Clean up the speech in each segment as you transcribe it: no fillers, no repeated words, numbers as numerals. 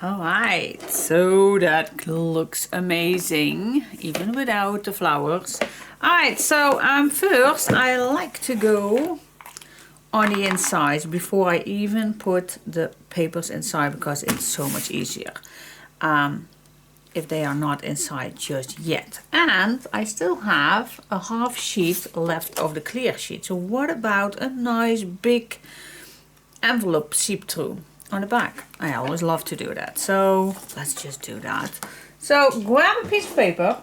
Alright, so that looks amazing, even without the flowers. Alright, so first I like to go on the inside before I even put the papers inside, because it's so much easier if they are not inside just yet. And I still have a half sheet left of the clear sheet. So what about a nice big envelope seep-through on the back? I always love to do that, so let's just do that. So grab a piece of paper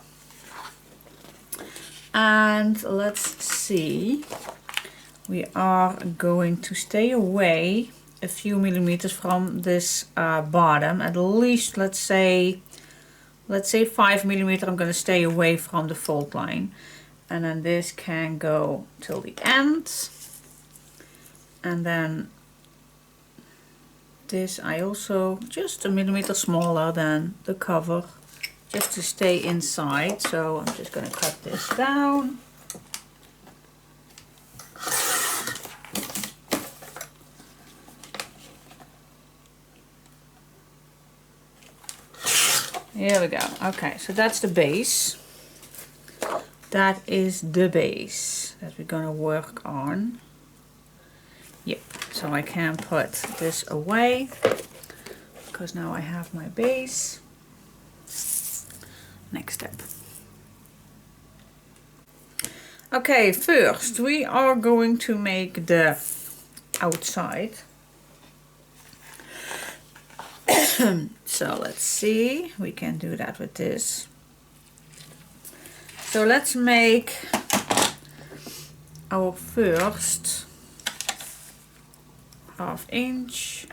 and let's see. We are going to stay away a few millimeters from this bottom, at least let's say 5 millimeters. I'm going to stay away from the fold line, and then this can go till the end, and then this I also just a millimeter smaller than the cover, just to stay inside. So I'm just going to cut this down. Here we go. Okay, so that's the base. That is the base that we're going to work on. Yep, so I can put this away because now I have my base. Next step. Okay, first we are going to make the outside. So let's see, we can do that with this. So let's make our first ½ inch,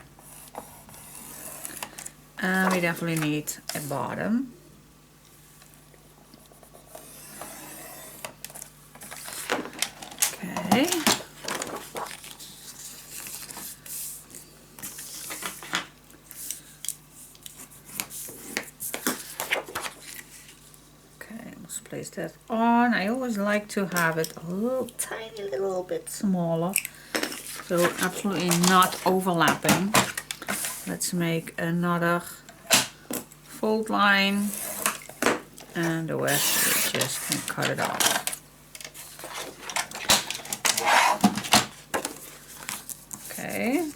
and we definitely need a bottom. Okay. Place that on. I always like to have it a little tiny little bit smaller, so absolutely not overlapping. Let's make another fold line, and the rest we just can cut it off. Okay.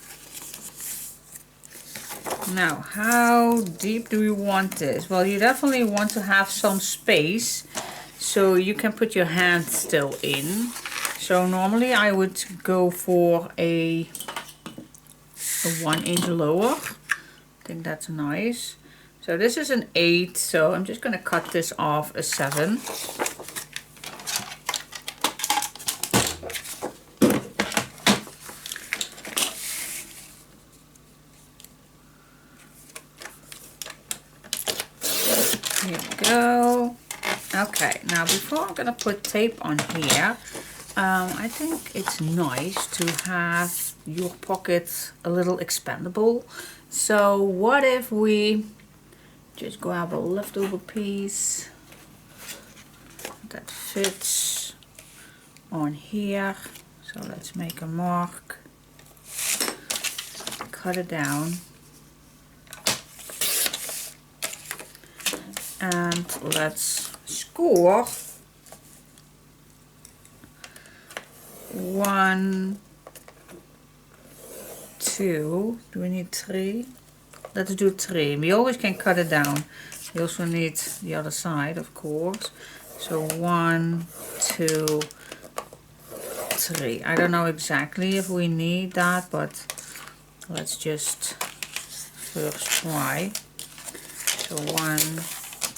Now, how deep do we want this? Well, you definitely want to have some space so you can put your hand still in. So normally I would go for a 1 inch lower. I think that's nice. So this is an 8, so I'm just going to cut this off a 7. Here we go. Okay, now before I'm going to put tape on here, I think it's nice to have your pocket a little expandable. So what if we just grab a leftover piece that fits on here. So let's make a mark, cut it down, and let's score 1, 2. Do we need 3? Let's do 3. We always can cut it down. We also need the other side, of course. So 1, 2, 3. I don't know exactly if we need that, but let's just first try. So 1,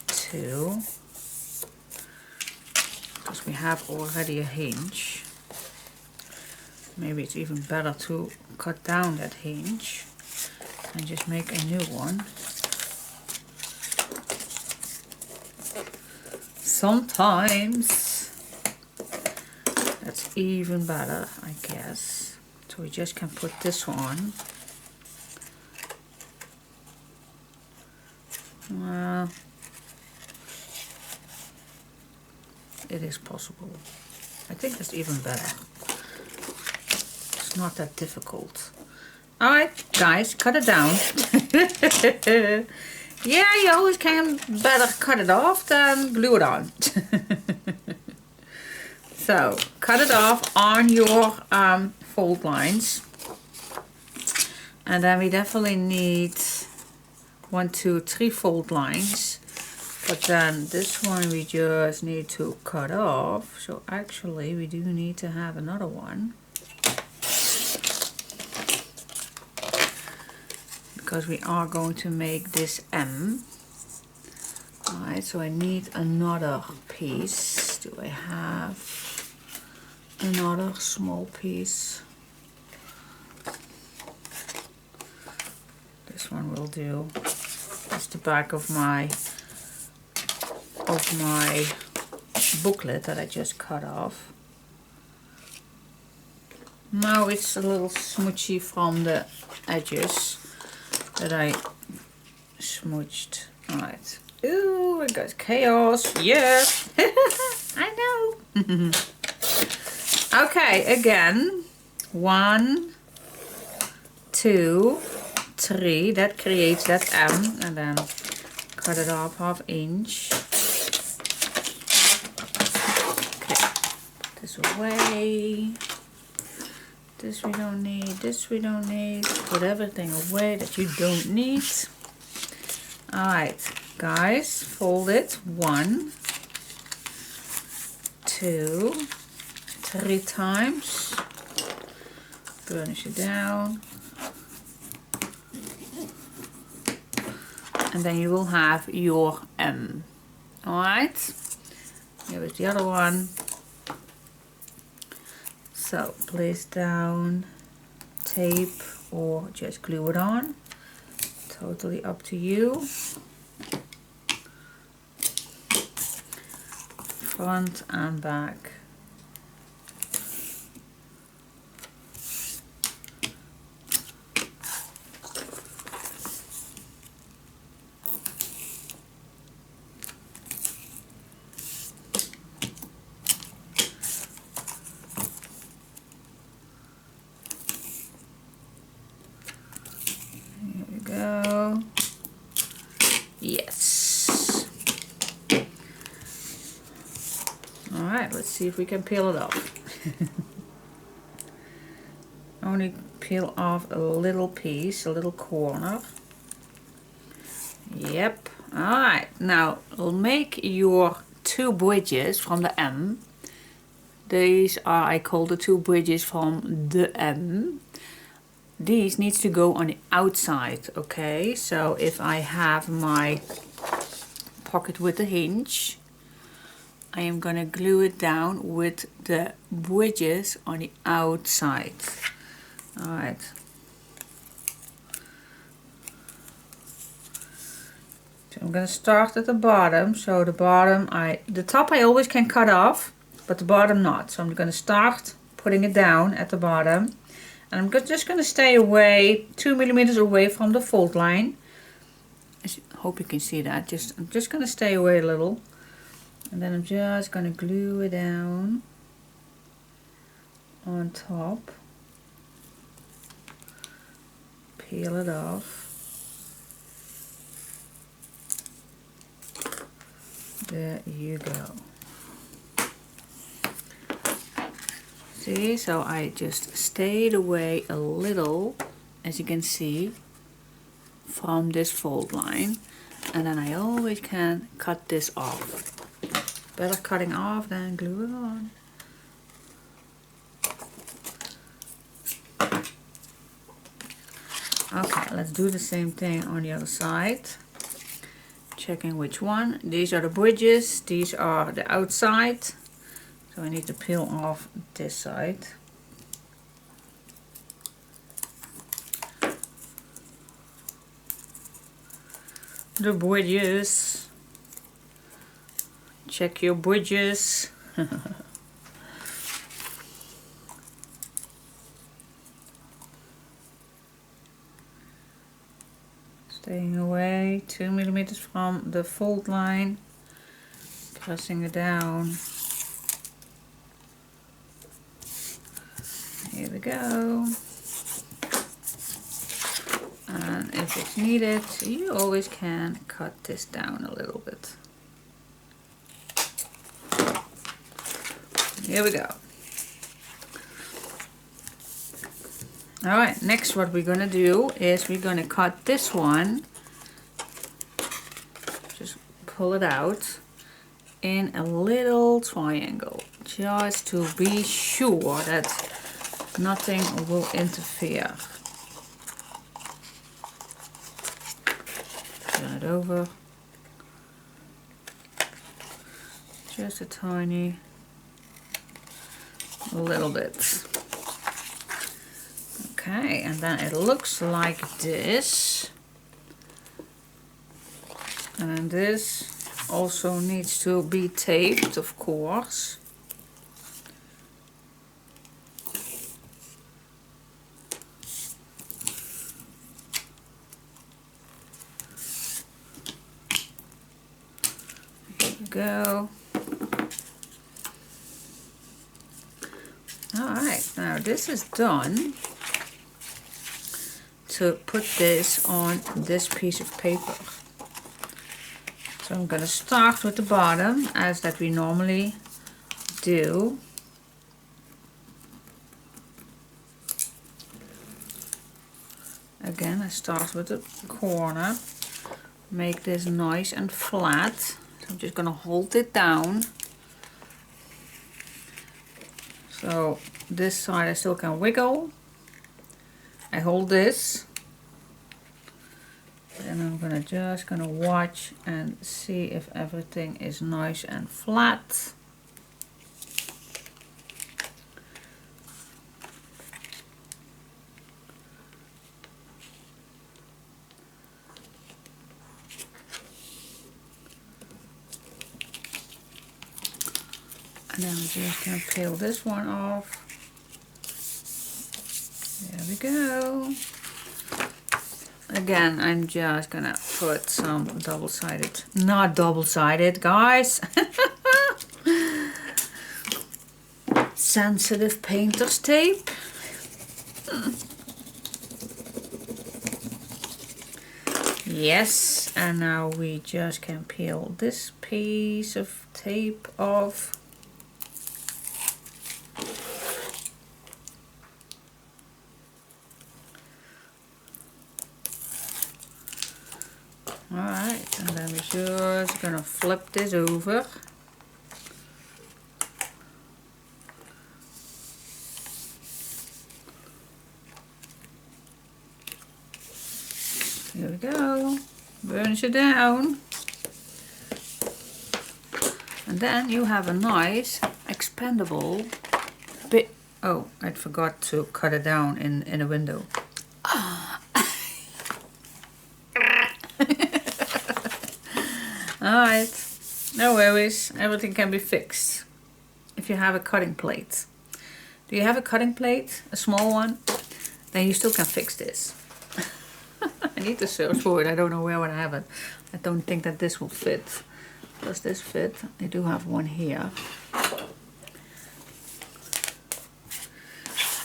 2. Because we have already a hinge. Maybe it's even better to cut down that hinge and just make a new one. Sometimes that's even better, I guess. So we just can put this on. Well, it is possible. I think that's even better. It's not that difficult. Alright, guys, cut it down. Yeah, you always can better cut it off than glue it on. So, cut it off on your fold lines. And then we definitely need 1, 2, 3 fold lines. But then this one we just need to cut off. So actually we do need to have another one. Because we are going to make this M. Alright, so I need another piece. Do I have another small piece? This one will do. That's the back of my booklet that I just cut off. Now it's a little smudgy from the edges that I smudged. Alright. Ooh, it got chaos. Yeah. I know. Okay, again. 1, 2, 3. That creates that M. And then cut it off 1/2 inch. Okay. Put this away. This we don't need, this we don't need. Put everything away that you don't need. Alright, guys, fold it 1, 2, 3 times. Burnish it down. And then you will have your M. Alright, here is the other one. So place down tape or just glue it on. Totally up to you. Front and back. Go. Yes. Alright, let's see if we can peel it off. Only peel off a little piece, a little corner. Yep. Alright, now we'll make your 2 bridges from the M. These are, I call the 2 bridges from the M. These needs to go on the outside, okay? So if I have my pocket with the hinge, I am gonna glue it down with the bridges on the outside. Alright. So I'm gonna start at the bottom. So the bottom, the top I always can cut off, but the bottom not. So I'm gonna start putting it down at the bottom. And I'm just going to stay away 2 millimeters away from the fold line. I hope you can see that. I'm just going to stay away a little. And then I'm just going to glue it down on top. Peel it off. There you go. See, so I just stayed away a little, as you can see, from this fold line. And then I always can cut this off. Better cutting off than glue it on. Okay, let's do the same thing on the other side. Checking which one. These are the bridges, these are the outside. So I need to peel off this side. The bridges. Check your bridges. Staying away 2 millimeters from the fold line. Pressing it down. Here we go. if it's needed, you always can cut this down a little bit. Here we go. Alright, next what we're gonna do is we're gonna cut this one, just pull it out in a little triangle, just to be sure that nothing will interfere. Turn it over. Just a tiny little bit. Okay, and then it looks like this. And this also needs to be taped, of course. Here we go. Alright, now this is done. To put this on this piece of paper. So I'm going to start with the bottom as that we normally do. Again, I start with the corner, make this nice and flat. So I'm just going to hold it down. So this side I still can wiggle. I hold this, and I'm just gonna watch and see if everything is nice and flat. And then we just gonna peel this one off. There we go. Again, I'm just gonna put some double-sided, not double-sided, guys. Sensitive painter's tape. Yes, and now we just can peel this piece of tape off. Alright, and then we're just gonna flip this over. Here we go. Burnish it down. And then you have a nice expandable bit. Oh, I forgot to cut it down in a window. Alright, no worries, everything can be fixed if you have a cutting plate. Do you have a cutting plate, a small one? Then you still can fix this. I need to search for it, I don't know where I have it. I don't think that this will fit. Does this fit? I do have one here.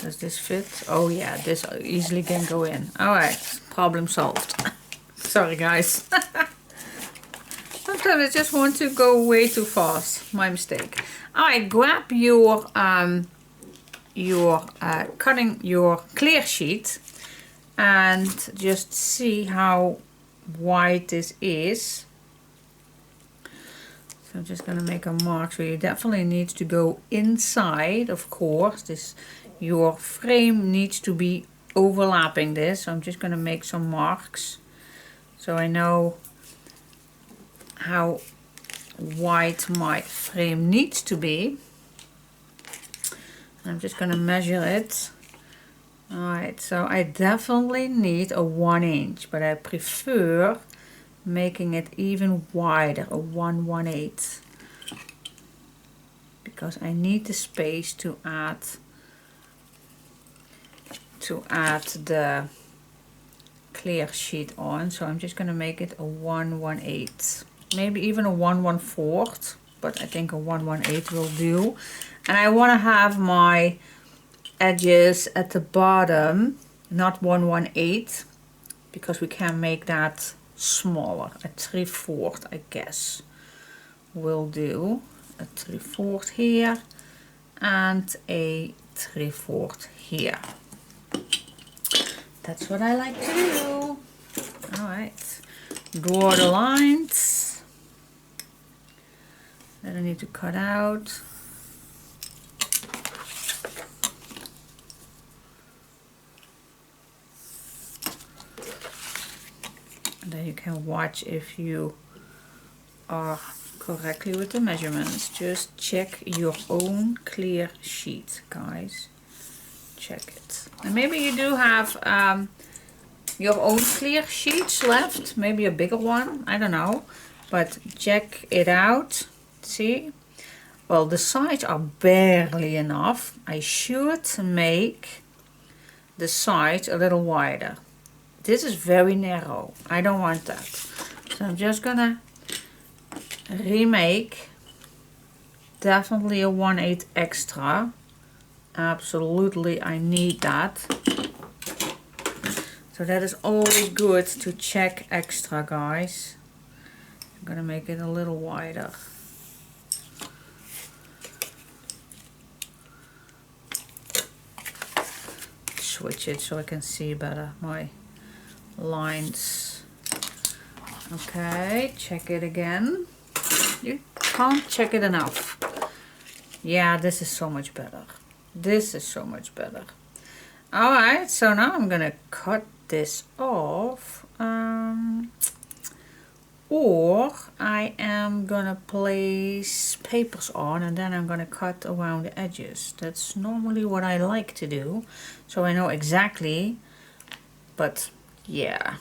Does this fit? Oh yeah, this easily can go in. Alright, problem solved. Sorry guys. Sometimes I just want to go way too fast. My mistake. Alright, grab your clear sheet and just see how wide this is. So I'm just gonna make a mark. So you definitely need to go inside, of course. Your frame needs to be overlapping this. So I'm just gonna make some marks so I know how wide my frame needs to be. I'm just gonna measure it. Alright, so I definitely need a 1 inch, but I prefer making it even wider, a 1/1/8, because I need the space to add the clear sheet on. So I'm just gonna make it a 1/1/8. Maybe even a 1/1/4, but I think a 1/1/8 will do. And I want to have my edges at the bottom, not 1/1/8, because we can make that smaller. A 3/4, I guess, will do. A 3/4 here and a 3/4 here. That's what I like to do. Alright, draw the lines that I need to cut out. And then you can watch if you are correctly with the measurements. Just check your own clear sheet, guys. Check it. And maybe you do have your own clear sheets left, maybe a bigger one, I don't know, but check it out. See, well, the sides are barely enough. I should make the sides a little wider. This is very narrow. I don't want that, so I'm just gonna remake definitely a 1/8 extra. Absolutely, I need that. So that is always good to check extra, guys. I'm gonna make it a little wider. Switch it so I can see better my lines. Okay, check it again. You can't check it enough. Yeah, this is so much better. This is so much better. Alright, so now I'm gonna cut this off. Or I am gonna place papers on and then I'm gonna cut around the edges. That's normally what I like to do, so I know exactly, but yeah.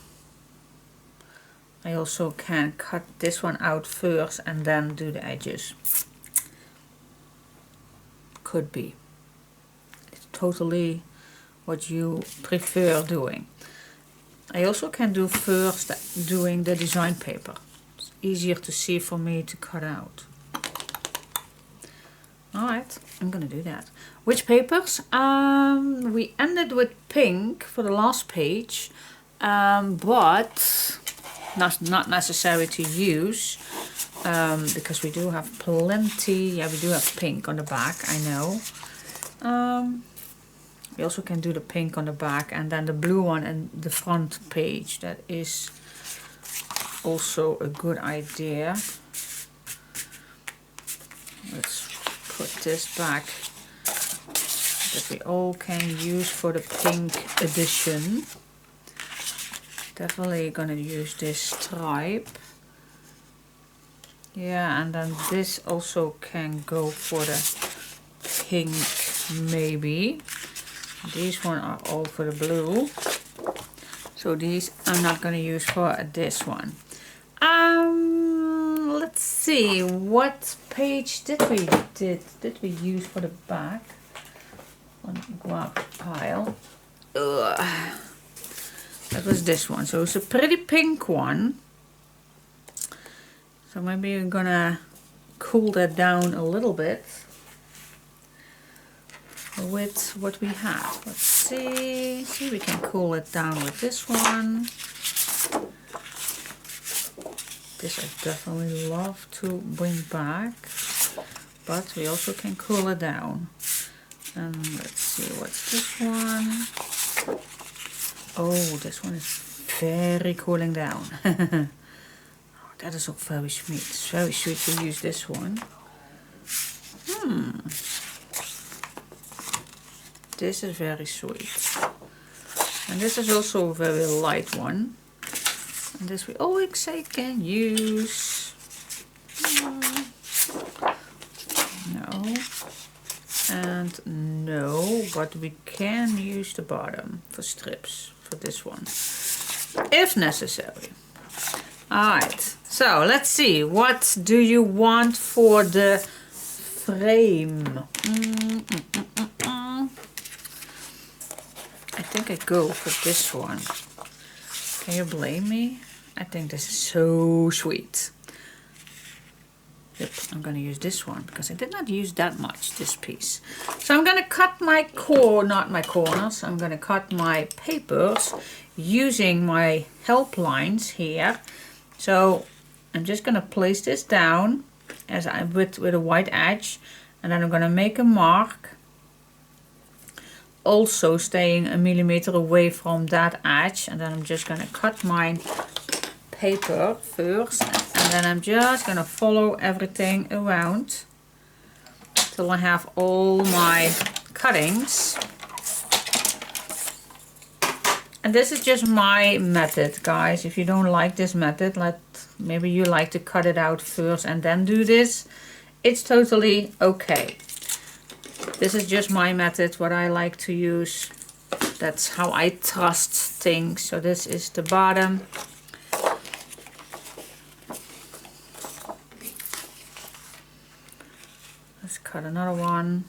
I also can cut this one out first and then do the edges. Could be. It's totally what you prefer doing. I also can do first doing the design paper. It's easier to see for me to cut out. Alright, I'm gonna do that. Which papers? We ended with pink for the last page, but not necessary to use, because we do have plenty. Yeah, we do have pink on the back, I know. We also can do the pink on the back and then the blue one in the front page. That is also a good idea. Let's put this back that we all can use for the pink edition. Definitely gonna use this stripe. Yeah, and then this also can go for the pink maybe. These one are all for the blue, so these I'm not going to use for this one. Let's see, what page did we use for the back? One grab pile. Ugh. That was this one, so it's a pretty pink one. So maybe you're gonna cool that down a little bit with what we have. Let's see. See, we can cool it down with this one. This I definitely love to bring back, but we also can cool it down. And let's see, what's this one? Oh, this one is very cooling down. Oh, that is also very sweet. It's very sweet to use this one. This is very sweet. And this is also a very light one. And this we always say can use. No. And no, but we can use the bottom for strips for this one, if necessary. Alright, so let's see. What do you want for the frame? I think I go for this one. Can you blame me? I think this is so sweet. Yep, I'm going to use this one because I did not use that much, this piece. So I'm going to cut my not my corners, I'm going to cut my papers using my help lines here. So I'm just going to place this down as with a white edge, and then I'm going to make a mark, also staying a millimeter away from that edge, and then I'm just going to cut my paper first, and then I'm just going to follow everything around till I have all my cuttings. And this is just my method, guys. If you don't like this method, maybe you like to cut it out first and then do this, it's totally okay. This is just my method, what I like to use. That's how I trust things. So this is the bottom. Let's cut another one.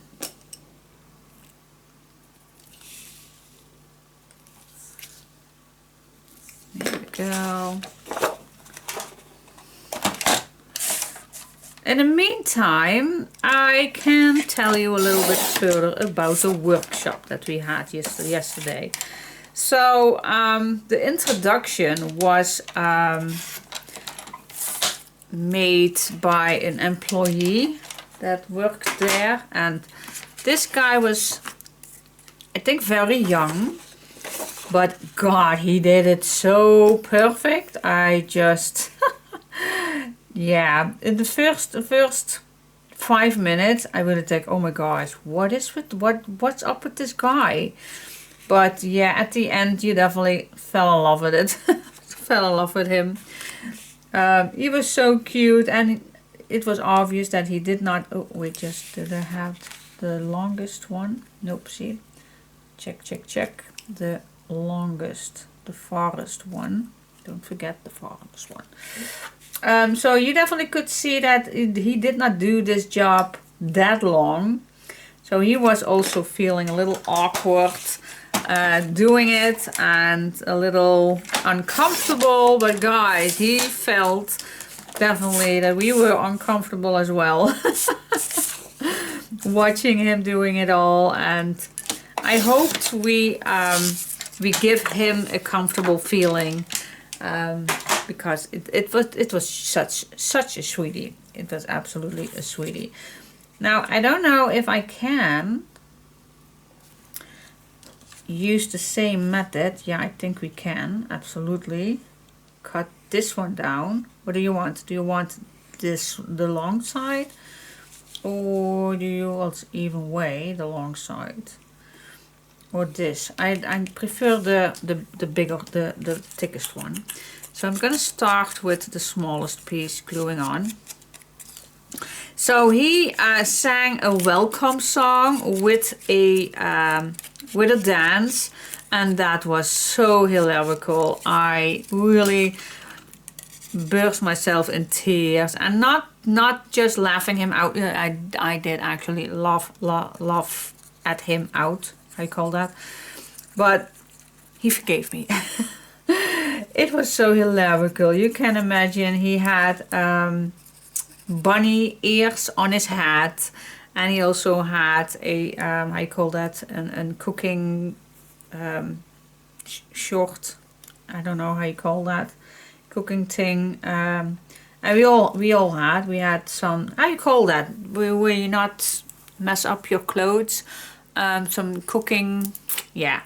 There we go. In the meantime, I can tell you a little bit further about the workshop that we had yesterday. So the introduction was made by an employee that worked there, and this guy was, I think, very young, but God, he did it so perfect. I just yeah, in the first 5 minutes I would think, oh my gosh, what's up with this guy? But yeah, at the end you definitely fell in love with it. Fell in love with him. He was so cute, and it was obvious that he did not, oh wait, just did I have the longest one? Nope, see, check, the longest, the farthest one, don't forget the farthest one. So you definitely could see that he did not do this job that long. So he was also feeling a little awkward doing it, and a little uncomfortable. But guys, he felt definitely that we were uncomfortable as well. Watching him doing it all. And I hoped we give him a comfortable feeling. Because it was such a sweetie. It was absolutely a sweetie. Now I don't know if I can use the same method. Yeah, I think we can absolutely cut this one down. What do you want? Do you want the long side, or do you want even way the long side, or this? I prefer the bigger, the thickest one. So I'm going to start with the smallest piece gluing on. So he sang a welcome song with a dance, and that was so hysterical. I really burst myself in tears, and not just laughing him out. I did actually laugh at him out. How you call that? But he forgave me. It was so hysterical. You can imagine he had bunny ears on his head, and he also had a how you call that, a cooking short, I don't know how you call that, cooking thing, and we had some, how you call that, where you not mess up your clothes, some cooking, yeah.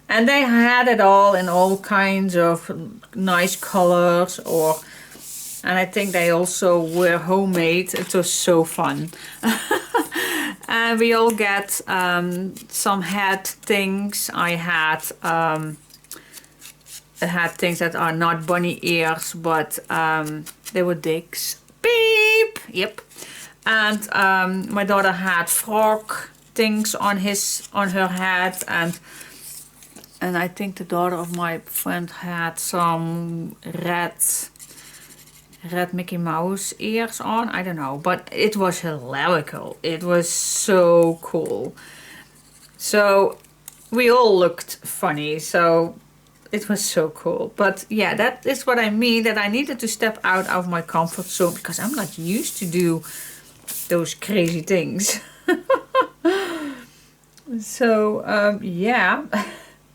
And they had it all in all kinds of nice colors, and I think they also were homemade. It was so fun. And we all get some hat things. I had things that are not bunny ears, but they were dicks. Beep! Yep. And my daughter had frog things on her head, and I think the daughter of my friend had some red Mickey Mouse ears on. I don't know, but it was hysterical. It was so cool. So we all looked funny. So it was so cool. But yeah, that is what I mean, that I needed to step out of my comfort zone because I'm not used to do those crazy things. So yeah,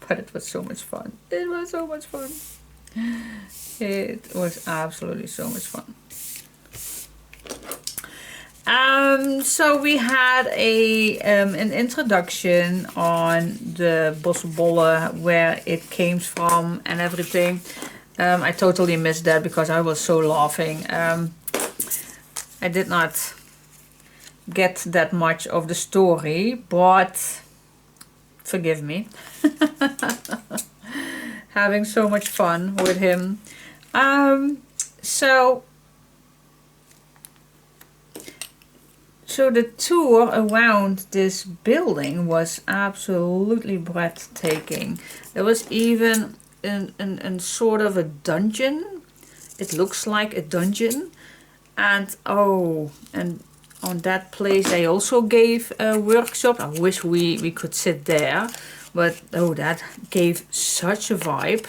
but it was so much fun. It was so much fun. It was absolutely so much fun. So we had an introduction on the bossenbollen, where it came from and everything. I totally missed that because I was so laughing. I did not get that much of the story, but forgive me. Having so much fun with him. So the tour around this building was absolutely breathtaking. There was even a sort of a dungeon. It looks like a dungeon. And oh, and on that place they also gave a workshop. I wish we could sit there. But oh, that gave such a vibe.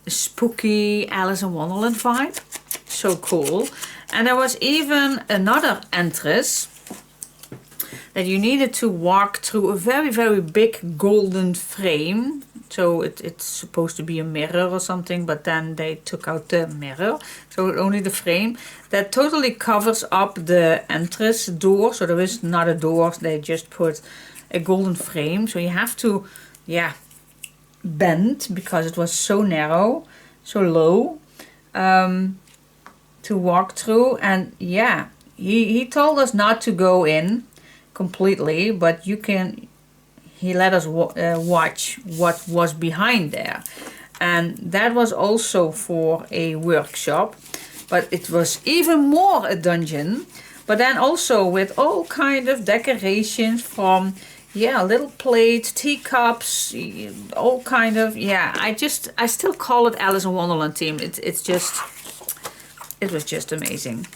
A spooky Alice in Wonderland vibe. So cool. And there was even another entrance that you needed to walk through a very, very big golden frame. So it's supposed to be a mirror or something, but then they took out the mirror. So only the frame. That totally covers up the entrance door. So there is not a door, they just put a golden frame. So you have to, yeah, bend because it was so narrow, so low, to walk through. And yeah, he told us not to go in completely, but you can, he let us watch what was behind there. And that was also for a workshop, but it was even more a dungeon, but then also with all kind of decorations from, yeah, little plates, teacups, all kind of, yeah, I still call it Alice in Wonderland theme. It's just, it was just amazing.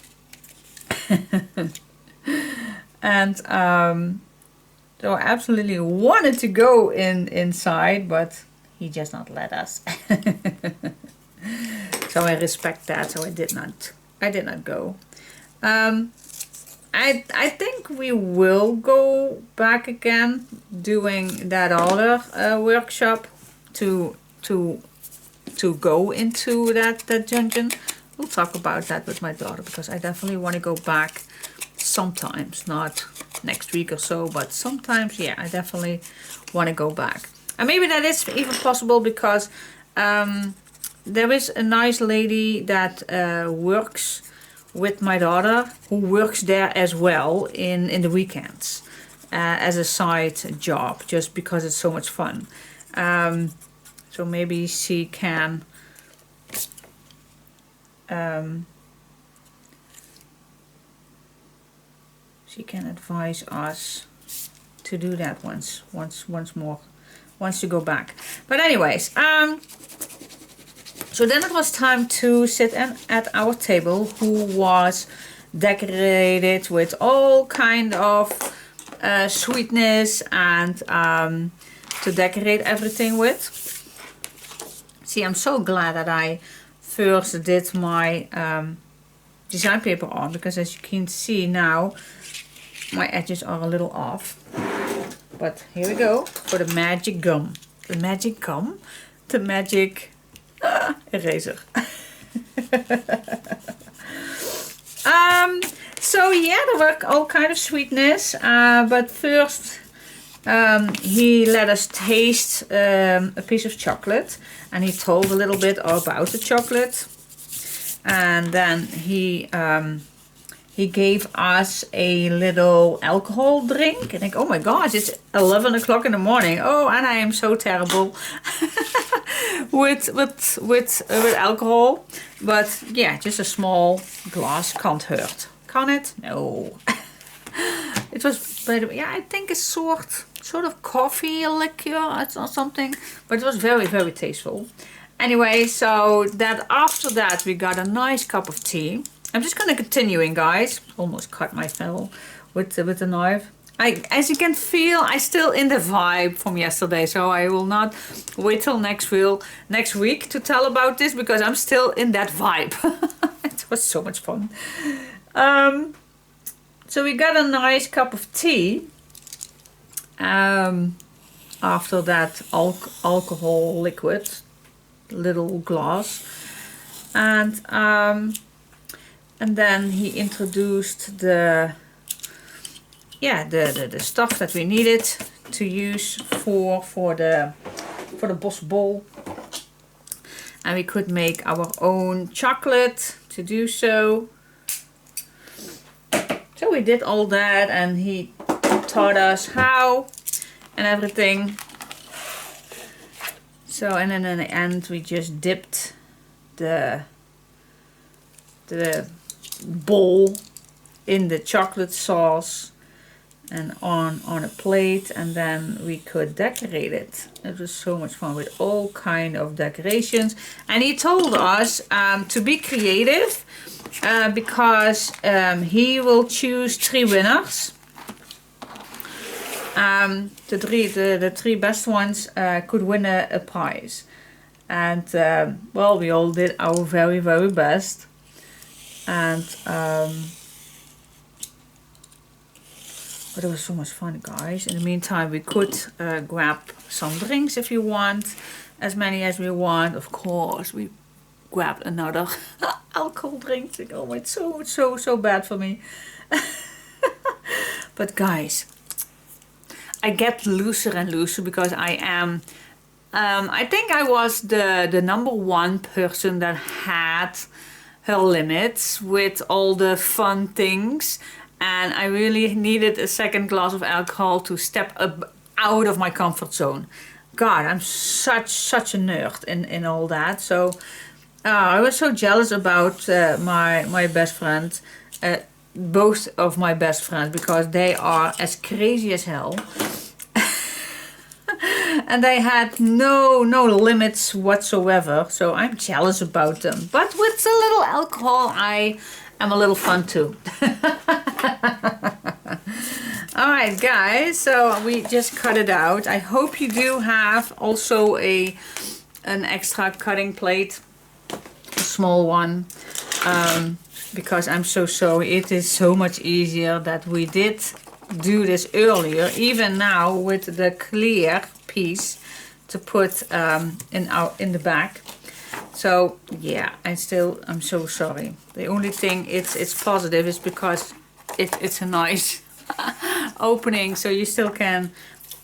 And so I absolutely wanted to go inside, but he just not let us. So I respect that. So I did not go. I think we will go back again doing that other workshop to go into that dungeon. We'll talk about that with my daughter because I definitely want to go back sometimes, not next week or so, but sometimes, yeah, I definitely want to go back. And maybe that is even possible because there is a nice lady that works with my daughter who works there as well in the weekends as a side job, just because it's so much fun. So maybe she can advise us to do that once to go back. But anyways, so then it was time to sit at our table, who was decorated with all kind of sweetness and to decorate everything with. See, I'm so glad that I first did my design paper on, because as you can see now, my edges are a little off. But here we go for the magic gum. The magic gum? The magic eraser. So yeah, there were all kind of sweetness. But first he let us taste a piece of chocolate. And he told a little bit about the chocolate. And then he gave us a little alcohol drink. And I think, oh my gosh, it's 11 o'clock in the morning. Oh, and I am so terrible with alcohol. But yeah, just a small glass can't hurt. Can it? No. It was, by the way, yeah, I think a sort of coffee liqueur or something. But it was very, very tasteful. Anyway, so that after that we got a nice cup of tea. I'm just going to continuing, guys. Almost cut my fell with the knife. as you can feel, I'm still in the vibe from yesterday, so I will not wait till next week to tell about this, because I'm still in that vibe. It was so much fun. So we got a nice cup of tea after that alcohol liquid, little glass, and then he introduced the stuff that we needed to use for the Boss bowl, and we could make our own chocolate to do so. So we did all that, and he taught us how and everything. So, and then in the end we just dipped the bowl in the chocolate sauce and on a plate, and then we could decorate it. It was so much fun with all kind of decorations. And he told us to be creative, because he will choose 3 winners. The three best ones could win a prize. And well, we all did our very, very best. And but it was so much fun, guys. In the meantime, we could grab some drinks if you want, as many as we want. Of course, we grabbed another alcohol drink. Oh, it's so bad for me. But guys, I get looser and looser, because I am. I think I was the #1 person that had her limits with all the fun things. And I really needed a second glass of alcohol to step up out of my comfort zone. God, I'm such a nerd in all that. So I was so jealous about my best friend, both of my best friends, because they are as crazy as hell. And they had no limits whatsoever. So I'm jealous about them. But with a little alcohol, I am a little fun too. Alright guys, so we just cut it out. I hope you do have also an extra cutting plate, a small one, because I'm so sorry. It is so much easier that we did do this earlier, even now with the clear piece to put in the back. So yeah, I'm so sorry. The only thing it's positive is because it's a nice opening, so you still can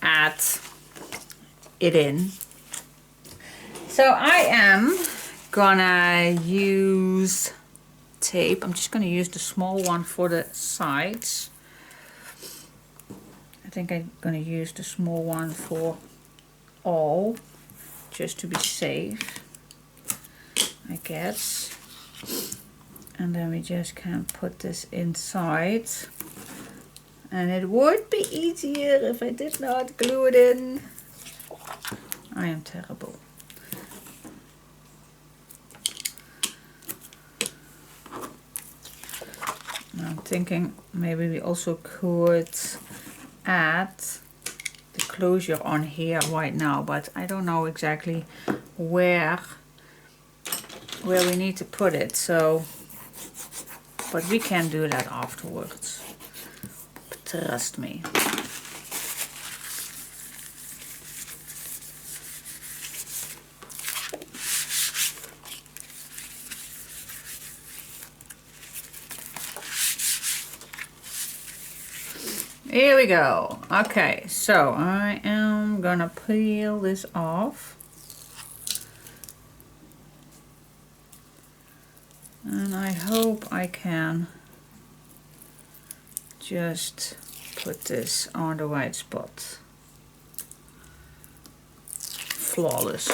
add it in. So I am gonna use tape. I'm just gonna use the small one for the sides. I think I'm gonna use the small one for all, just to be safe, I guess. And then we just can put this inside. And it would be easier if I did not glue it in. I am terrible. I'm thinking maybe we also could add the closure on here right now, but I don't know exactly where we need to put it. So, but we can do that afterwards. Trust me. Here we go. Okay, so I am gonna peel this off. And I hope I can just put this on the right spot. Flawless.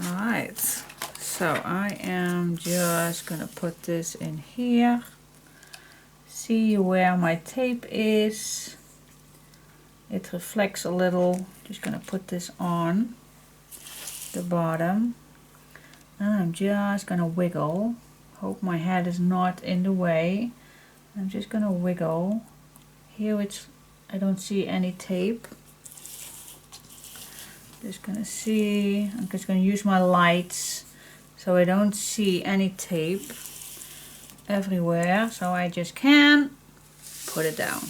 Alright, so I am just gonna put this in here. See where my tape is. It reflects a little. Just gonna put this on the bottom. And I'm just gonna wiggle. Hope my head is not in the way. I'm just gonna wiggle. Here I don't see any tape. I'm just gonna use my lights so I don't see any tape everywhere, so I just can put it down.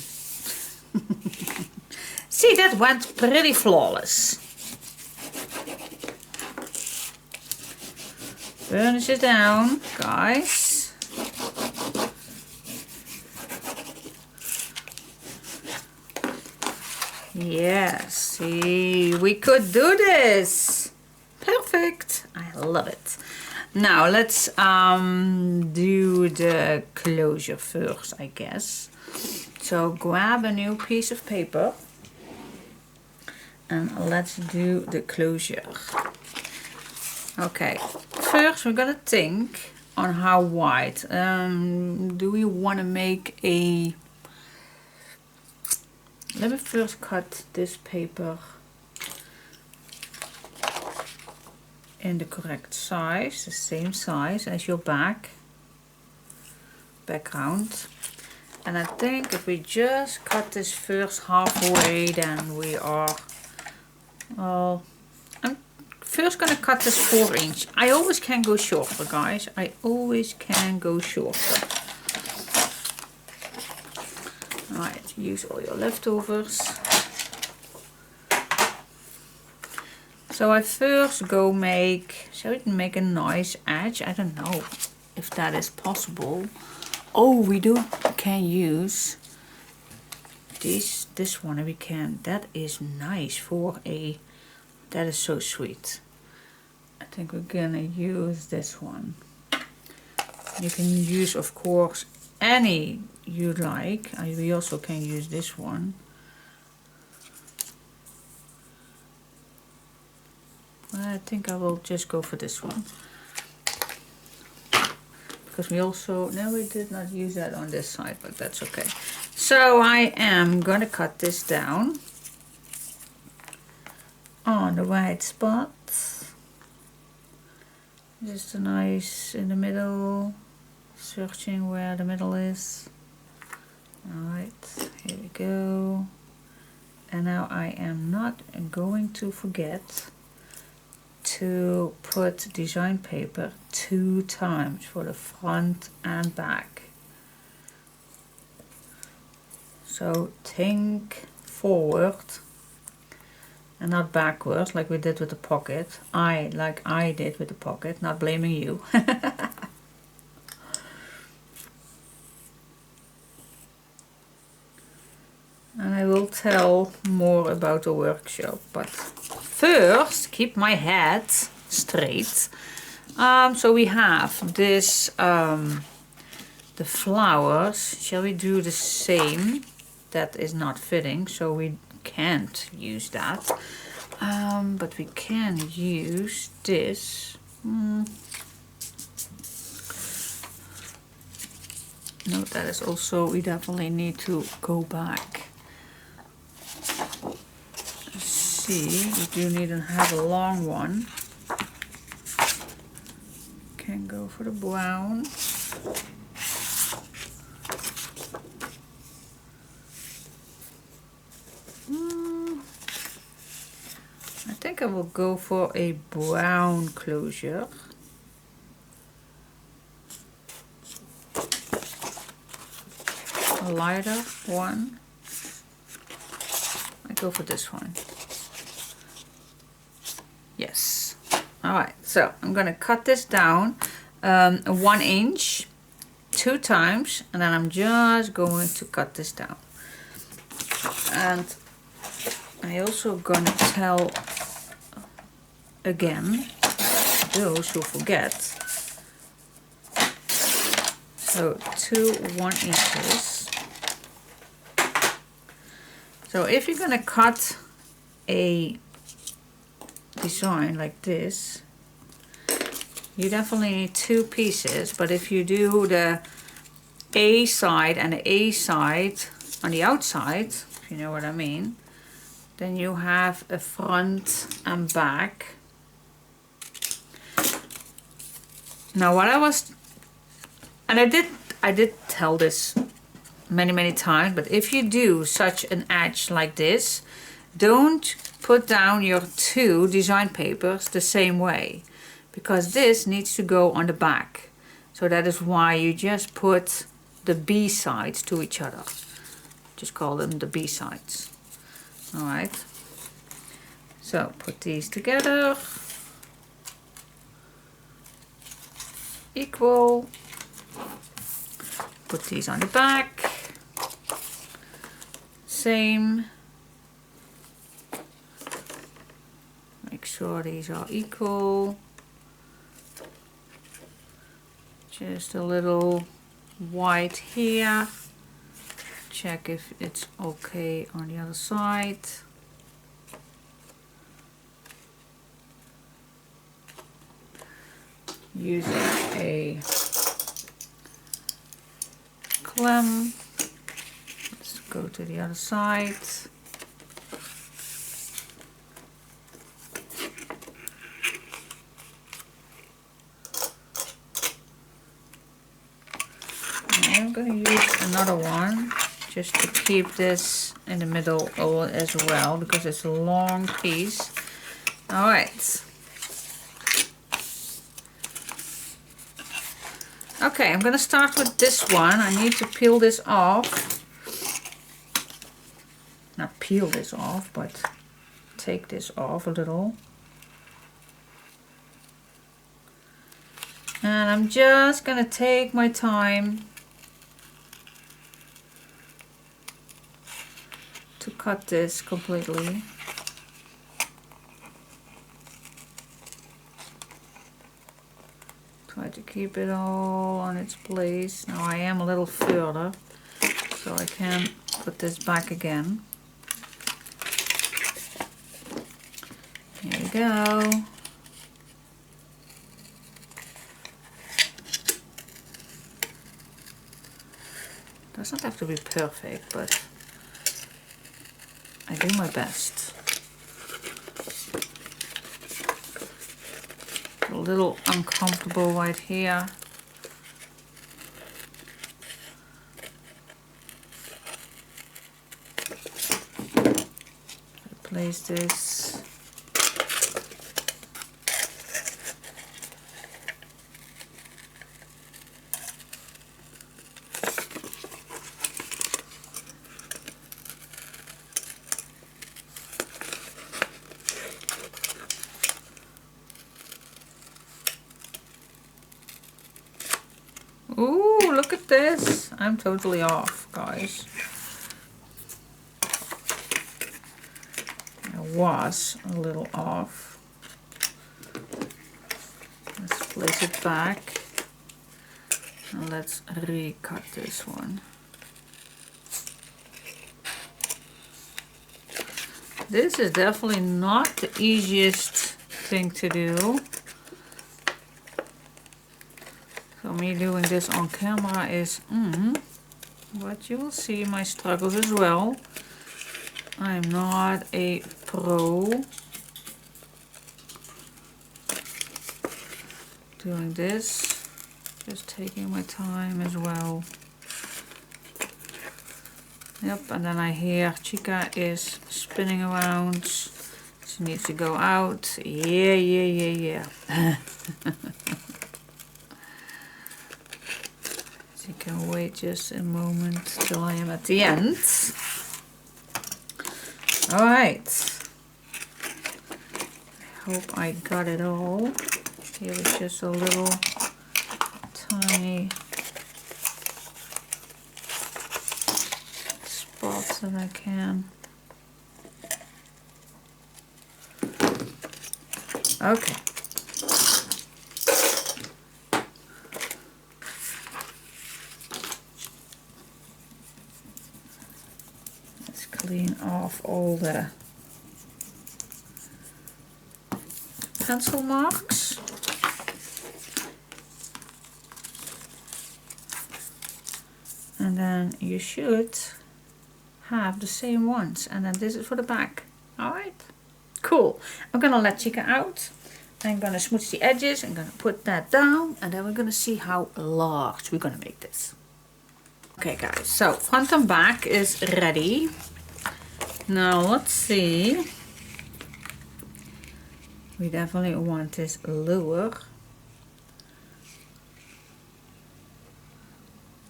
See, that went pretty flawless. Burnish it down, guys. Yes, see, we could do this. Perfect. I love it. Now let's do the closure first, I guess. So grab a new piece of paper and let's do the closure. Okay, first we're gonna think on how wide. Do we want to make a... Let me first cut this paper in the correct size, the same size as your background. And I think if we just cut this first halfway, then we are... Well, I'm first gonna cut this 4 inch. I always can go shorter, guys. I always can go shorter. Alright, use all your leftovers. So I first go shall we make a nice edge? I don't know if that is possible. Oh, we can use this one, we can. That is nice for that is so sweet. I think we're gonna use this one. You can use, of course, any you like. We also can use this one. I think I will just go for this one. Because we did not use that on this side, but that's okay. So I am gonna cut this down on the right spot. Just a nice in the middle, searching where the middle is. Alright, here we go. And now I am not going to forget to put design paper 2 times for the front and back. So think forward and not backwards like we did with the pocket. Like I did with the pocket, not blaming you. And I will tell more about the workshop, but first keep my head straight. So we have this, the flowers. Shall we do the same? That is not fitting, so we can't use that. But we can use this. No, that is also, we definitely need to go back. See, you do need to have a long one. Can go for the brown. I think I will go for a brown closure. A lighter one. I go for this one. Yes. Alright, so I'm gonna cut this down 1 inch 2 times, and then I'm just going to cut this down. And I also gonna tell again those who forget. So 1 inches. So if you're gonna cut a design like this, you definitely need 2 pieces, but if you do the A side and the A side on the outside, if you know what I mean, then you have a front and back. Now what I was, and I did tell this many times, but if you do such an edge like this, don't put down your two design papers the same way, because this needs to go on the back. So that is why you just put the B sides to each other. Just call them the B sides. Alright. So put these together. Equal. Put these on the back. Same. Make sure these are equal. Just a little white here. Check if it's okay on the other side. Using a clamp. Let's go to the other side. I'm going to use another one just to keep this in the middle as well, because it's a long piece. Alright. Okay, I'm going to start with this one. I need to peel this off. Not peel this off, but take this off a little. And I'm just going to take my time to cut this completely. Try to keep it all on its place. Now I am a little further, so I can put this back again. Here we go. Doesn't have to be perfect, but I do my best. A little uncomfortable right here. Place this. Ooh, look at this. I'm totally off, guys. I was a little off. Let's place it back. And let's recut this one. This is definitely not the easiest thing to do. So me doing this on camera is, but you will see my struggles as well. I am not a pro doing this, just taking my time as well. Yep, and then I hear Chica is spinning around. She needs to go out. Yeah. You can wait just a moment till I am at the end. Alright. I hope I got it all. Here is just a little tiny spots that I can. Okay. Clean off all the pencil marks. And then you should have the same ones. And then this is for the back. Alright, cool. I'm gonna let Chica out. I'm gonna smooth the edges. I'm gonna put that down, and then we're gonna see how large we're gonna make this. Okay guys, so front and back is ready. Now let's see. We definitely want this lower.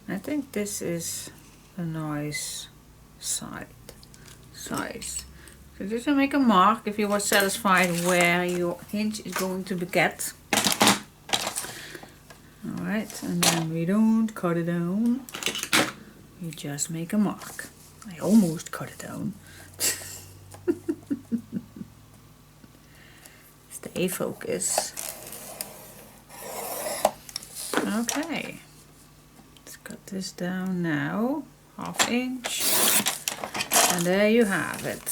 I think this is a nice size. So just to make a mark if you were satisfied where your hinge is going to be kept. Alright, and then we don't cut it down. We just make a mark. I almost cut it down. Stay focused. Okay. Let's cut this down now. 1/2 inch. And there you have it.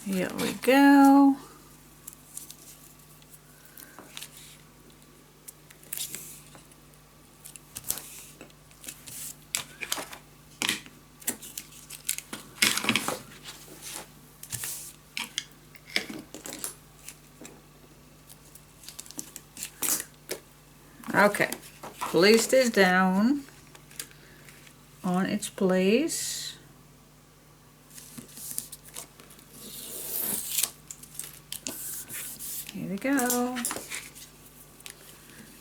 Here we go. Okay, place this down on its place. Here we go.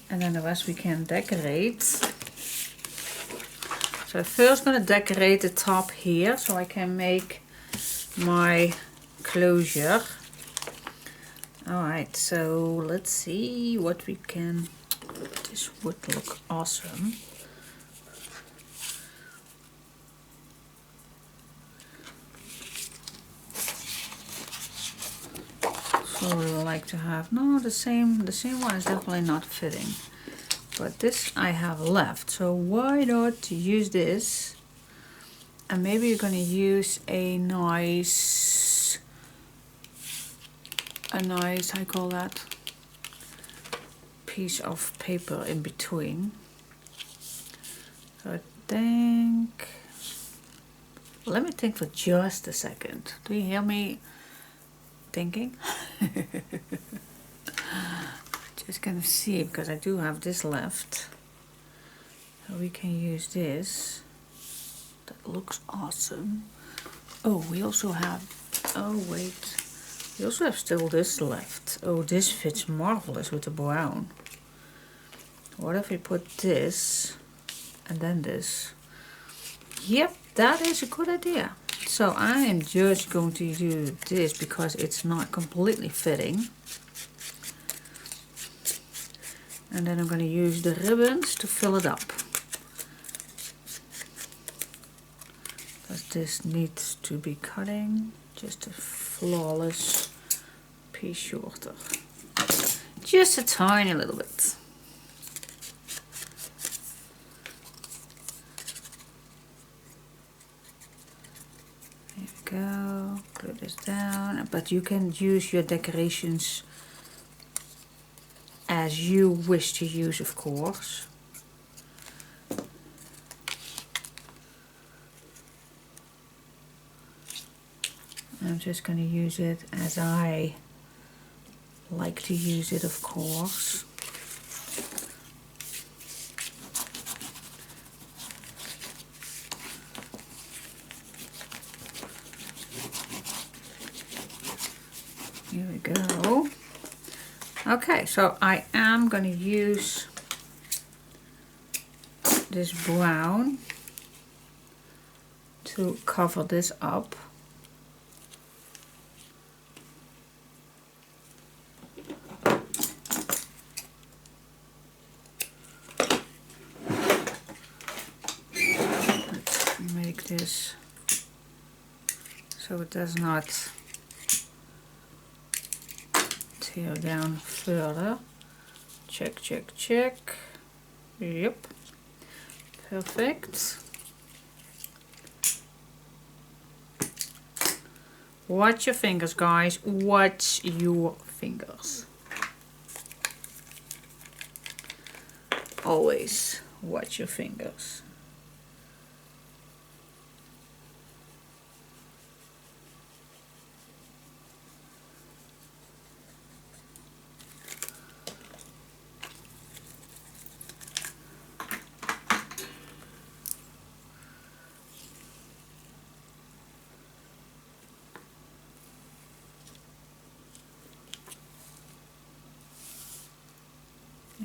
And then the rest we can decorate. So I'm first going to decorate the top here so I can make my closure. Alright, so let's see what we can... This would look awesome. So we would like to have, no, the same one is definitely not fitting. But this I have left, so why not use this? And maybe you're going to use a nice, I call that, piece of paper in between. So I think, let me think for just a second. Do you hear me thinking? Just gonna see, because I do have this left. So we can use this. That looks awesome. Oh, we also have, oh wait. We also have still this left. Oh, this fits marvelous with the brown. What if we put this and then this? Yep, that is a good idea. So I am just going to do this because it's not completely fitting. And then I'm going to use the ribbons to fill it up. Because this needs to be cutting just a flawless piece shorter. Just a tiny little bit. There we go. Glue this down. But you can use your decorations as you wish to use, of course. I'm just going to use it as I like to use it, of course. Here we go. Okay, so I am going to use this brown to cover this up. Let's make this so it does not tear down further. Check, check, check. Yep. Perfect. Watch your fingers, guys. Watch your fingers. Always watch your fingers.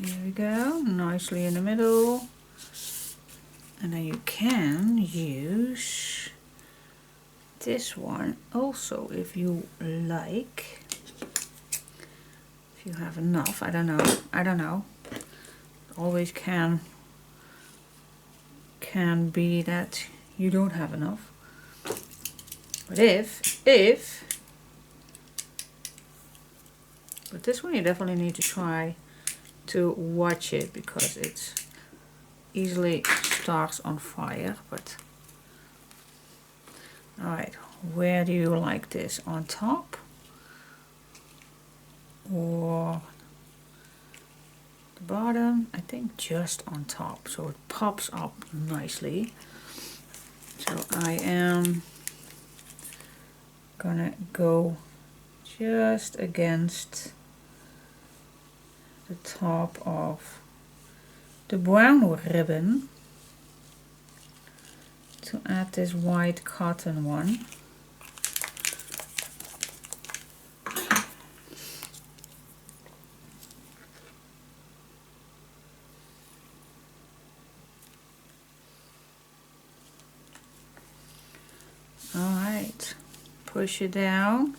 Here we go, nicely in the middle. And then you can use this one also if you like. If you have enough, I don't know. Always can be that you don't have enough. But but this one you definitely need to try to watch it because it easily starts on fire. But alright, where do you like this? On top or the bottom? I think just on top, so it pops up nicely. So I am gonna go just against the top of the brown ribbon to add this white cotton one. Alright, push it down.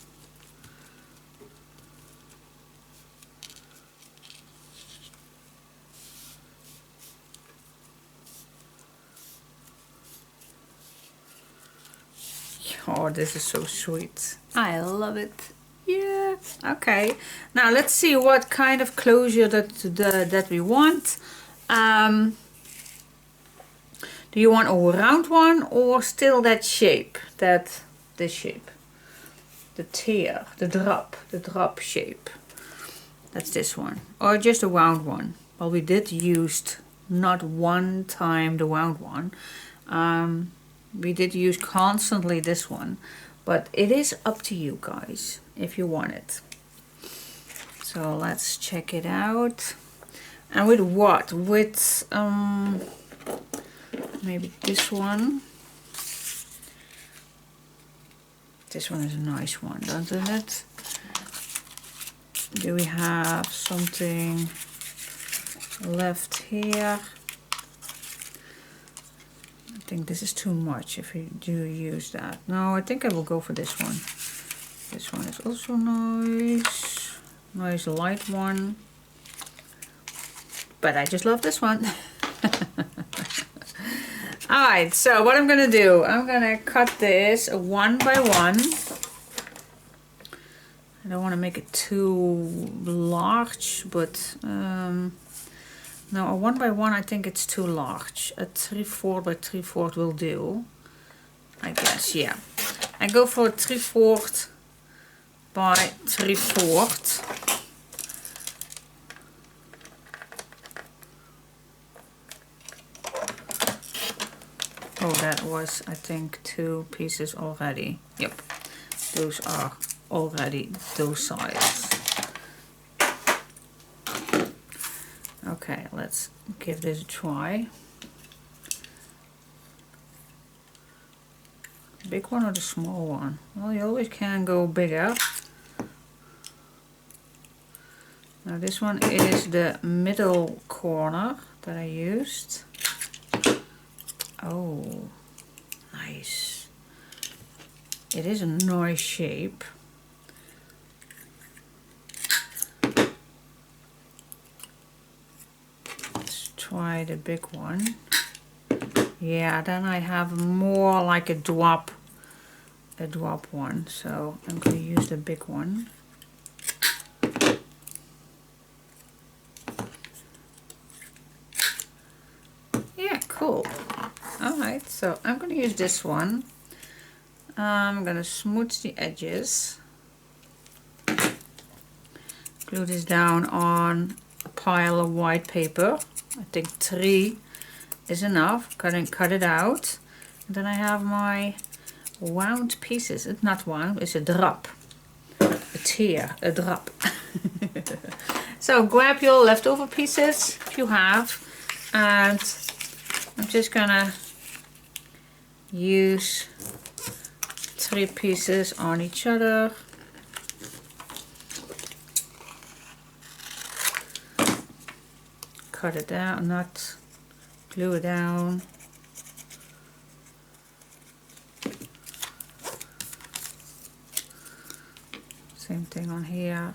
Oh, this is so sweet. I love it. Yeah. Okay. Now let's see what kind of closure that we want. Do you want a round one or still that shape? This shape. The tear, the drop shape. That's this one. Or just a round one. Well, we did use not one time the round one. We did use constantly this one, but it is up to you guys if you want it. So let's check it out. And with what? With maybe this one. This one is a nice one, doesn't it? Do we have something left here? I think this is too much if you do use that. No, I think I will go for this one. This one is also nice. Nice light one. But I just love this one. Alright, so what I'm going to do, I'm going to cut this one by one. I don't want to make it too large, but no, a 1 by 1 I think it's too large. A 3/4 by 3/4 will do, I guess. Yeah, I go for a 3/4 by 3/4. Oh, that was, I think, 2 pieces already. Yep, those are already those size. Okay, let's give this a try. Big one or the small one? Well, you always can go bigger. Now this one is the middle corner that I used. Oh, nice. It is a nice shape. Try the big one. Yeah, then I have more like a drop one, so I'm going to use the big one. Yeah, cool. Alright, so I'm going to use this one. I'm going to smooth the edges. Glue this down on a pile of white paper. I think 3 is enough. Cut it out. And then I have my wound pieces. It's not wound, it's a drop. A tear, a drop. So grab your leftover pieces if you have. And I'm just gonna use 3 pieces on each other. cut it down, not glue it down. Same thing on here.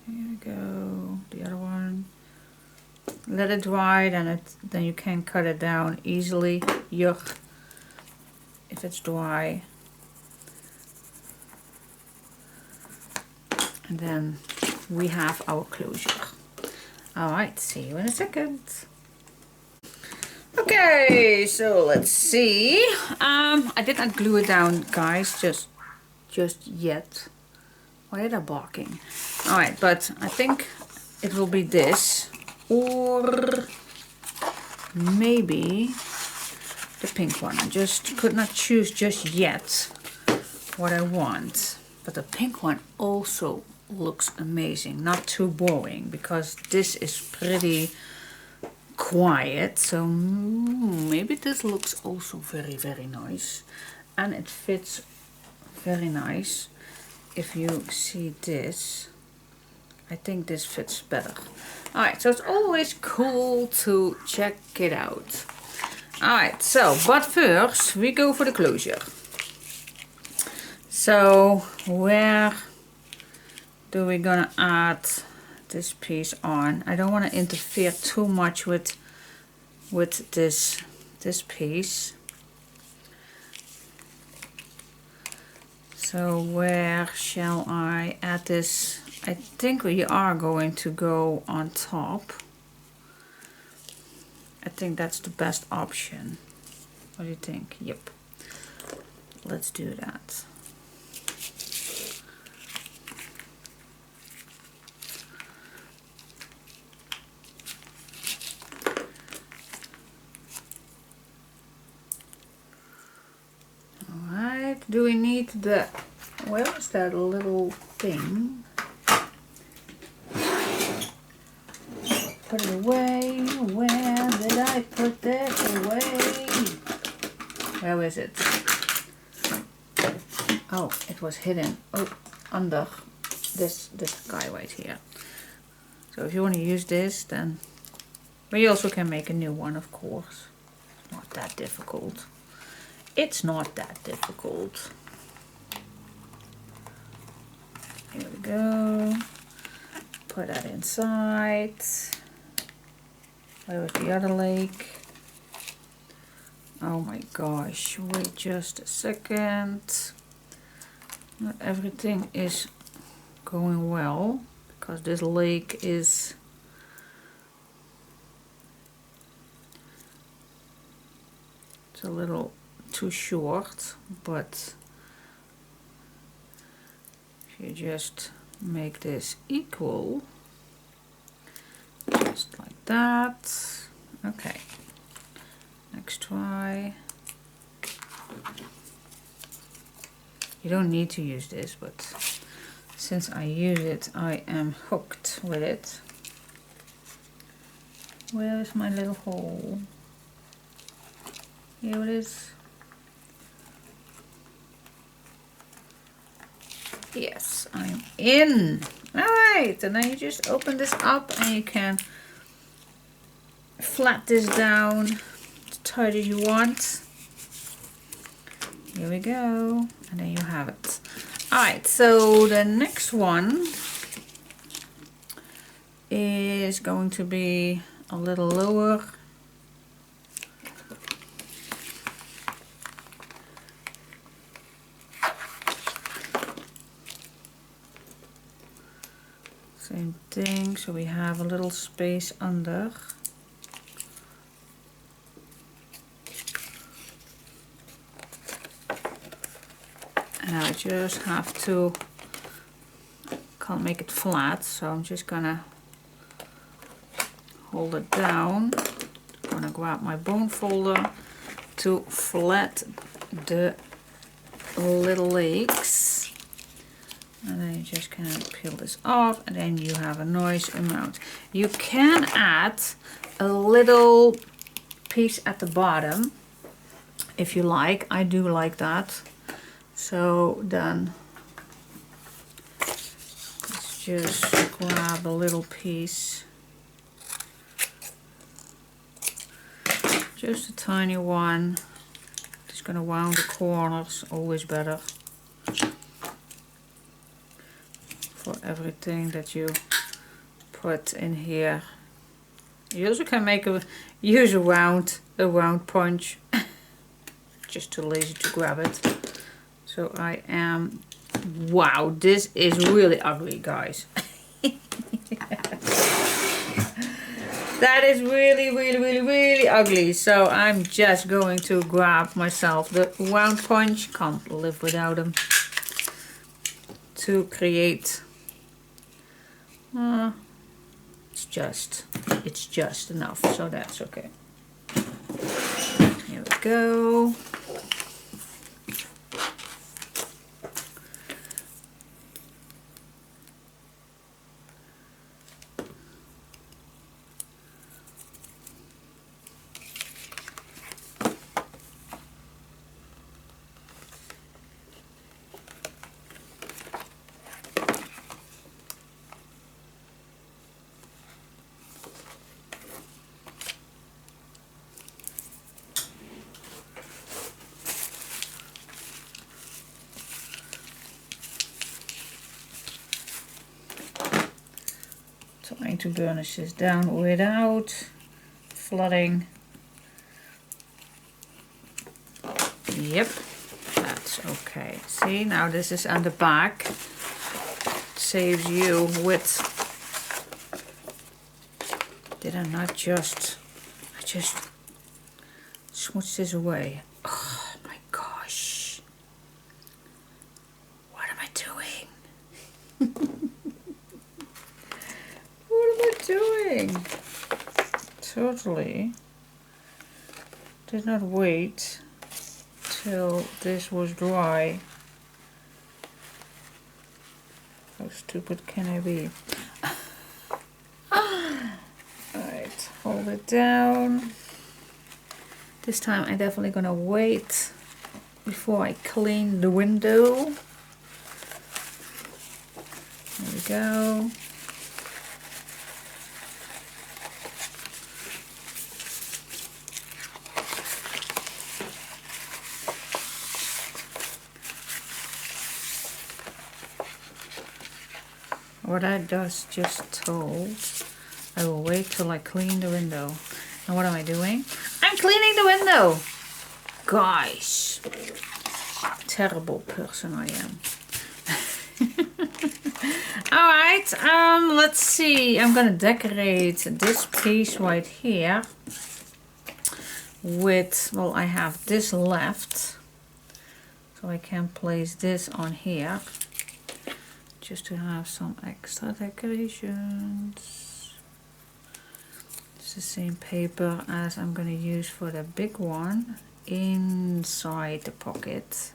Here we go, the other one. Let it dry, then you can cut it down easily. Yuck, if it's dry. And then we have our closure. Alright, see you in a second. Okay, so let's see. I did not glue it down, guys, just yet. Why are they barking? Alright, but I think it will be this, or maybe the pink one. I just could not choose just yet what I want. But the pink one also looks amazing. Not too boring, because this is pretty quiet. So maybe this looks also very, very nice. And it fits very nice. If you see this, I think this fits better. Alright, so it's always cool to check it out. Alright, so, but first we go for the closure. So, where do we gonna add this piece on? I don't want to interfere too much with this piece. So where shall I add this? I think we are going to go on top. I think that's the best option. What do you think? Yep. Let's do that. Alright, do we need the, where is that little thing? Put it away. Where did I put that away? Where is it? Oh, it was hidden. Oh, under this guy right here. So if you want to use this, then we also can make a new one, of course. It's not that difficult. It's not that difficult. Here we go. Put that inside. Where was the other leg? Oh my gosh, wait just a second. Not everything is going well, because this leg is it's a little too short, but if you just make this equal, just like that. Okay, next try. You don't need to use this, but since I use it, I am hooked with it. Where is my little hole? Here it is. Yes, I'm in. Alright, and then you just open this up and you can flat this down as tight as you want. Here we go. And then you have it. Alright, so the next one is going to be a little lower. Same thing, so we have a little space under. And I just have to, can't make it flat, so I'm just gonna hold it down gonna grab my bone folder to flat the little legs. And then you just kind of peel this off, and then you have a nice amount. You can add a little piece at the bottom if you like. I do like that. So then let's just grab a little piece. Just a tiny one. Just gonna round the corners, always better for everything that you put in here. You also can use a round punch. Just too lazy to grab it. So I am, wow, this is really ugly, guys. That is really ugly. So I'm just going to grab myself the round punch. Can't live without them. To create, it's just enough, so that's okay. Here we go. Trying to burnish this down without flooding. Yep, that's okay. See, now this is on the back. It saves you with. Did I not just? I just smoothed this away. Oh my gosh! What am I doing? Doing? Totally did not wait till this was dry. How stupid can I be? Alright, hold it down. This time I'm definitely gonna wait before I clean the window. There we go. What I just told, I will wait till I clean the window. And what am I doing? I'm cleaning the window! Guys, terrible person I am. Alright, let's see. I'm gonna decorate this piece right here with, well, I have this left. So I can place this on here. Just to have some extra decorations. It's the same paper as I'm going to use for the big one inside the pocket.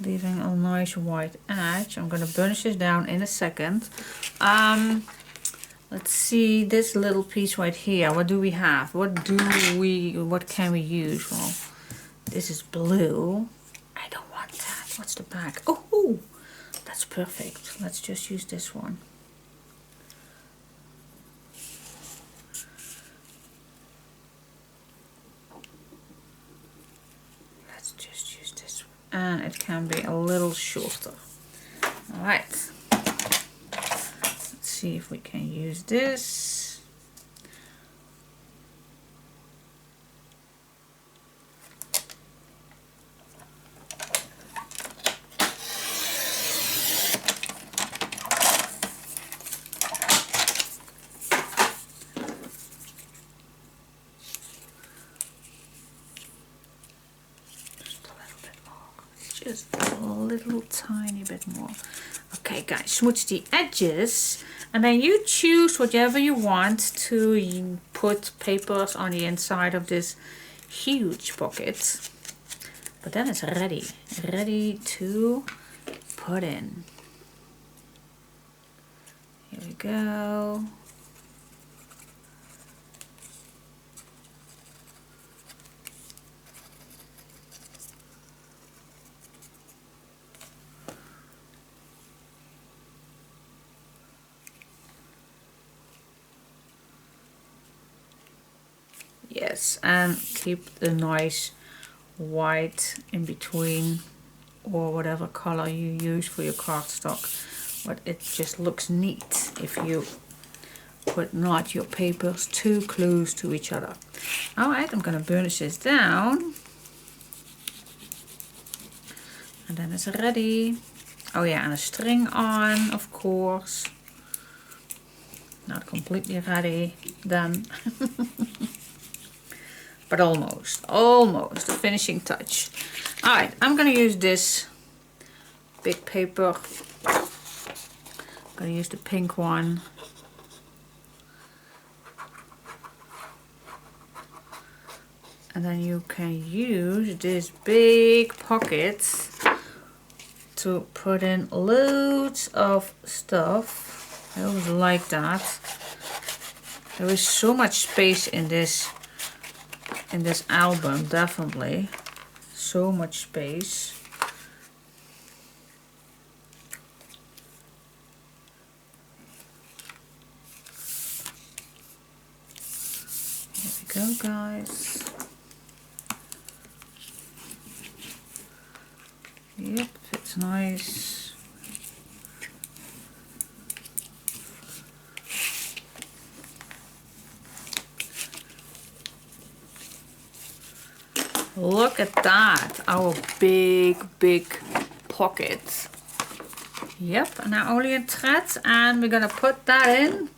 Leaving a nice white edge. I'm going to burnish this down in a second. Let's see this little piece right here. What do we have? What can we use? Well, this is blue. I don't want that. What's the back? Oh, that's perfect. Let's just use this one. Let's just use this one. And it can be a little shorter. All right. See if we can use this. just a little tiny bit more. Okay guys, smooch the edges, and then you choose whatever you want to put papers on the inside of this huge pocket. But then it's ready to put in. Here we go. Yes, and keep the nice white in between, or whatever color you use for your cardstock. But it just looks neat if you put not your papers too close to each other. Alright, I'm going to burnish this down. And then it's ready. Oh yeah, and a string on, of course. Not completely ready then. But almost the finishing touch. Alright, I'm gonna use this big paper. I'm gonna use the pink one. And then you can use this big pocket to put in loads of stuff. I always like that. There is so much space in this album, definitely. So much space. Here we go, guys. Yep, fits nice. Look at that, our big pocket. Yep, and now only in threads, and we're gonna put that in.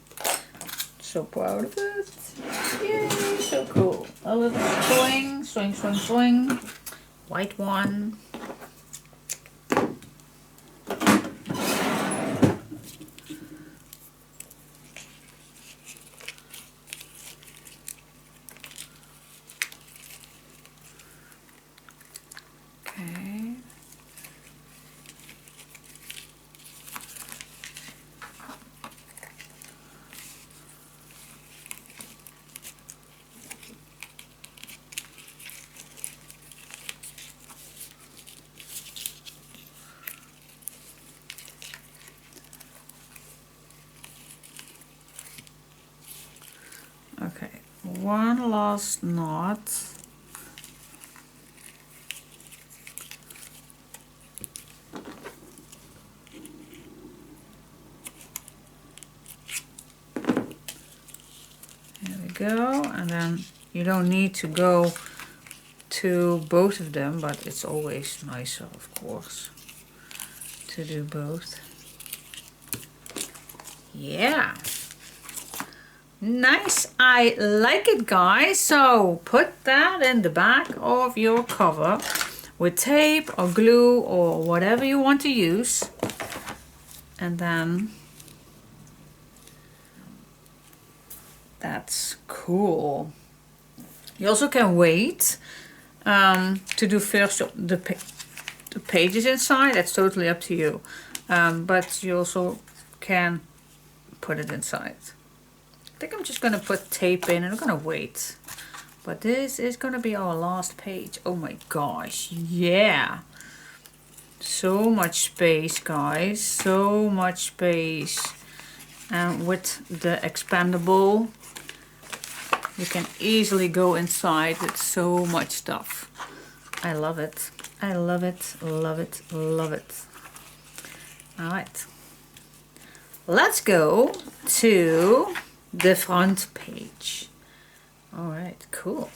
So proud of it. Yay, so cool. A little swing. White one. Okay, one last knot. There we go, and then you don't need to go to both of them, but it's always nicer, of course, to do both. Yeah. Nice, I like it, guys. So put that in the back of your cover with tape or glue or whatever you want to use, and then that's cool. You also can wait to do first the pages inside. That's totally up to you, but you also can put it inside. I think I'm just going to put tape in and I'm going to wait. But this is going to be our last page. Oh my gosh, yeah. So much space, guys. So much space. And with the expandable, you can easily go inside with so much stuff. I love it. I love it, love it, love it. Alright. Let's go to the front page. All right, cool.